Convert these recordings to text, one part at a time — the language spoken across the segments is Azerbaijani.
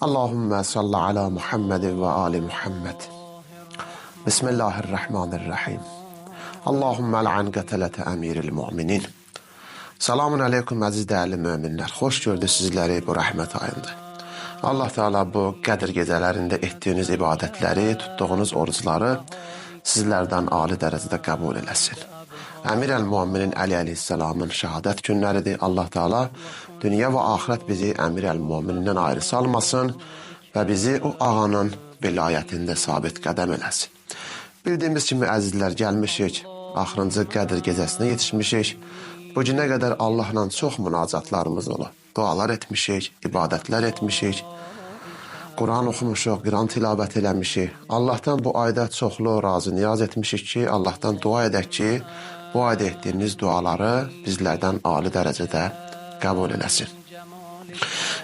Allahümme salli ala Muhammed ve ali Muhammed. Bismillahirrahmanirrahim. Allahümme al'an qatelete emiril mu'minin. Selamun aleyküm əziz dəyərli möminlər. Xoş gördük sizləri bu rəhmət ayında. Allah Teala bu Qədir gecələrində etdiyiniz ibadətləri, tutduğunuz orucları sizlərdən ali dərəcədə qəbul eləsin. Əmir əl-Muəmminin Əli əleyhissalamın şəhadət günləridir. Allah Teala dünya və axirət bizi Əmir əl-Muəmminindən ayrı salmasın və bizi o ağanın vilayətində sabit qədəm eləsin. Bildiyimiz kimi əzizlər gəlmişik, axırıncı Qədir gecəsinə yetişmişik. Bu günə qədər Allahla çox münacatlarımız olub. Dualar etmişik, ibadətlər etmişik, Quran oxumuşuq, Quran tilavət eləmişik. Allahdan bu ayda çoxlu razı niyaz etmişik ki, Allahdan dua edək ki, bu ayda etdiyiniz duaları bizlərdən ali dərəcədə qəbul eləsin.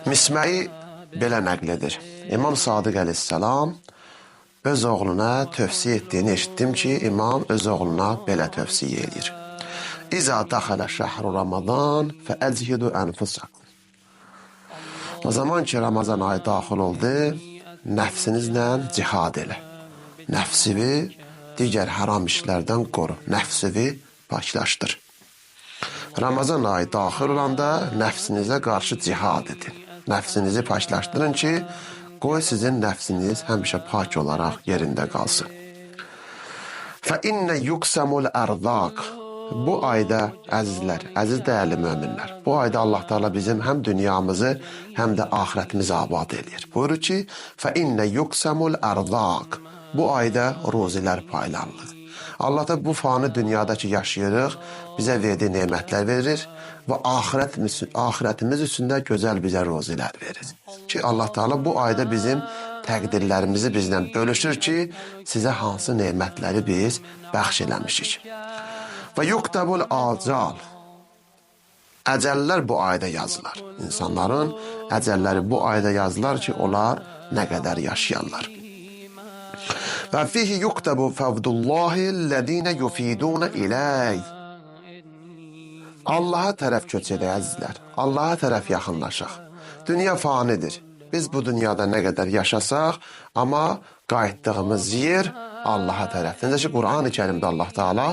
Misməyi belə nəql edir. İmam Sadiq əleyhissalam öz oğluna tövsiyə etdiyini eşitdim ki, imam öz oğluna belə tövsiyə edir. İza daxalə şəhru Ramazan fəəchidu ənfusakum. O zaman ki, Ramazan ayı daxil oldu, nəfsinizlə cihad elə. Nəfsivi digər haram işlərdən qoru. Nəfsivi paklaşdır. Ramazan ayı daxil olanda nəfsinizə qarşı cihad edin. Nəfsinizi paklaşdırın ki, qoy sizin nəfsiniz həmişə pak olaraq yerində qalsın. فَإِنَّ يُقْسَمُ الْأَرْضَاقِ Bu ayda əzizlər, əziz dəyərli möminlər, bu ayda Allah Teala bizim həm dünyamızı, həm də ahirətimizi abad edir. Buyurur ki, فَإِنَّ يُقْسَمُ الْأَرْضَاقِ Bu ayda ruzilər paylanılır. Allah da bu fani dünyada ki yaşayırıq, bizə verdiyi nemətlər verir və ahirətimiz üçün də gözəl bizə ruzilər verir. Ki Allah Teala bu ayda bizim təqdirlərimizi bizdən bölüşür ki, sizə hansı nemətləri biz bəxş eləmişik. Və yuqtabul acal Əcəllər bu ayda yazılar. İnsanların əcəlləri bu ayda yazılar ki, onlar nə qədər yaşayarlar. Və fihi yuqtabu fəvdullahi ləzinə yufidunə iləy Allaha tərəf köç edək əzizlər. Allaha tərəf yaxınlaşaq. Dünya fanidir. Biz bu dünyada nə qədər yaşasaq, amma qayıtdığımız yer Allaha tərəf. Necə ki, Quran-ı Kərimdə Allah Teala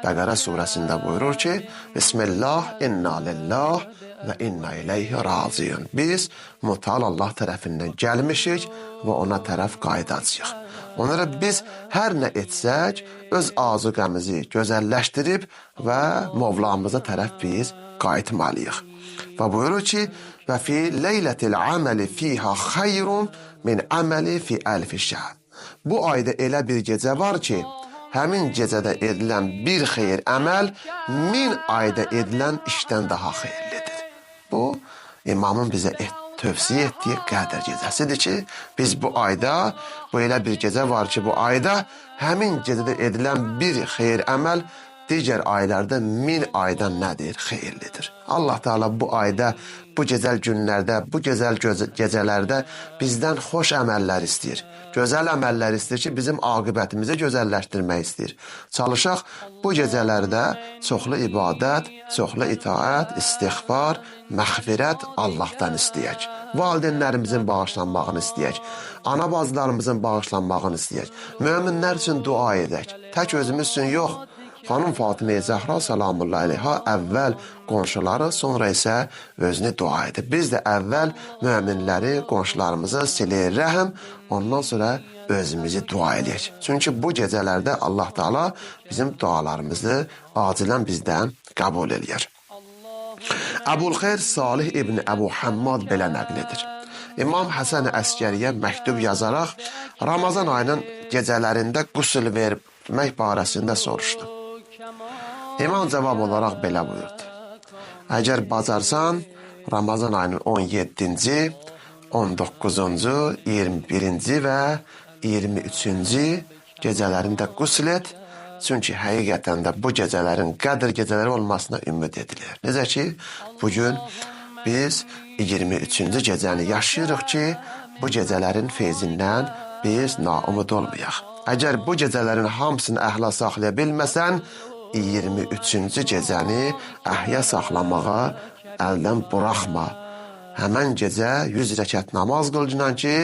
Bəqərə surəsində buyurur ki, Bismillah, inna lillah və inna ileyhi raziyun. Biz mutal Allah tərəfindən gəlmişik və ona tərəf qayıdacağıq. Onlara biz hər nə etsək, öz azuqəmizi gözəlləşdirib və Mövlamıza tərəf biz qayıtmalıyıq. Və buyurur ki, və fi leylətil əməli fiyha xayrun min əməli fi əlfi şəhr. Bu ayda elə bir gecə var ki, həmin gecədə edilən bir xeyir əməl 1000 ayda edilən işdən daha xeyirlidir. Bu, imamın bizə tövsiyə etdiyi Qədr gecəsidir ki, biz bu ayda, bu elə bir gecə var ki, bu ayda həmin gecədə edilən bir xeyir əməl digər aylarda 1000 aydan nədir? Xeyirlidir. Allah Teala bu ayda, bu gözəl günlərdə, bu gözəl gecələrdə bizdən xoş əməllər istəyir. Gözəl əməllər istəyir ki, bizim aqibətimizi gözəlləşdirmək istəyir. Çalışaq bu gecələrdə çoxlu ibadət, çoxlu itaət, istiğfar, məğfirət Allahdan istəyək. Valideynlərimizin bağışlanmağını istəyək. Ana bacılarımızın bağışlanmağını istəyək. Möminlər üçün dua edək. Tək özümüz üçün yox. Xanım Fatimə Zəhra salamullahi aleyha əvvəl qonşuları, sonra isə özünü dua edir. Biz də əvvəl möminləri, qonşularımızı silir rəhm, ondan sonra özümüzü dua edək. Çünki bu gecələrdə Allah Teala bizim dualarımızı acilən bizdən qəbul edir. Əbulxeyr Salih ibn Əbu Həmmad belə nəql edir. İmam Həsən Əskəriyə məktub yazaraq Ramazan ayının gecələrində qüsl vermək barəsində soruşdu. İmam cavab olaraq belə buyurdu. Əgər bacarsan, Ramazan ayının 17-ci, 19-cu, 21-ci və 23-cü gecələrində qüsl et. Çünki həqiqətən də bu gecələrin Qədr gecələri olmasına ümid edilir. Necə ki, bugün biz 23-cü gecəni yaşayırıq ki, bu gecələrin feyzindən biz naumud olmayaq. Əgər bu gecələrin hamısını əhla saxlaya bilməsən, 23-cü gecəni əhya saxlamağa əldən buraxma. Həmən gecə 100 rəkat namaz qılcınan ki,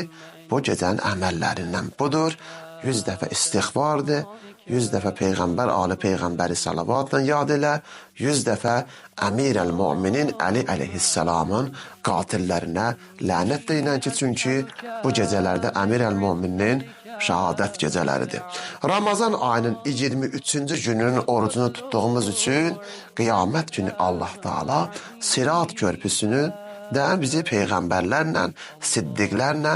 bu gecənin əməllərindən budur. 100 dəfə istiğfardır, 100 dəfə Peyğəmbər, Ali Peyğəmbəri salavatla yad elə, 100 dəfə Əmir-əl-Müminin Əli əleyhissalamın qatillərinə lənət deyilən ki, çünki bu gecələrdə Əmir-əl-Müminin şəhadət gecələridir. Ramazan ayının 23-cü gününün orucunu tutduğumuz üçün qiyamət günü Allah Taala Sirat körpüsünü də bizi peyğəmbərlərlə, siddiqlərlə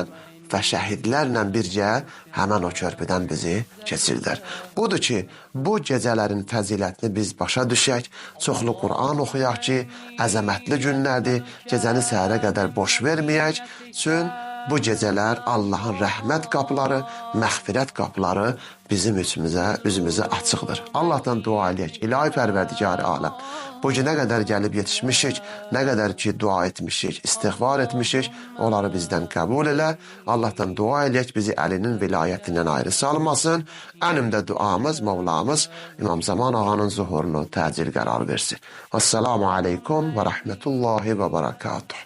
və şəhidlərlə birgə həmən o körpüdən bizi keçirdilər. Budur ki, bu gecələrin fəzilətini biz başa düşək, çoxlu Qur'an oxuyaq ki, əzəmətli günlərdir, gecəni səhərə qədər boş verməyək, üçün bu gecələr Allahın rəhmət qapıları, məğfirət qapıları bizim üzümüzə açıqdır. Allahdan dua eləyək, ilahi pərverdigarı aləm. Bu günə qədər gəlib yetişmişik, nə qədər ki dua etmişik, istiğfar etmişik, onları bizdən qəbul elə. Allahdan dua eləyək, bizi əlinin vilayətindən ayrı salmasın. Ənimdə duamız, Mevlamız İmam Zaman ağanın zuhurunu təcil qərar versin. Vəssalamu aleykum və rəhmətullahi və barakatuh.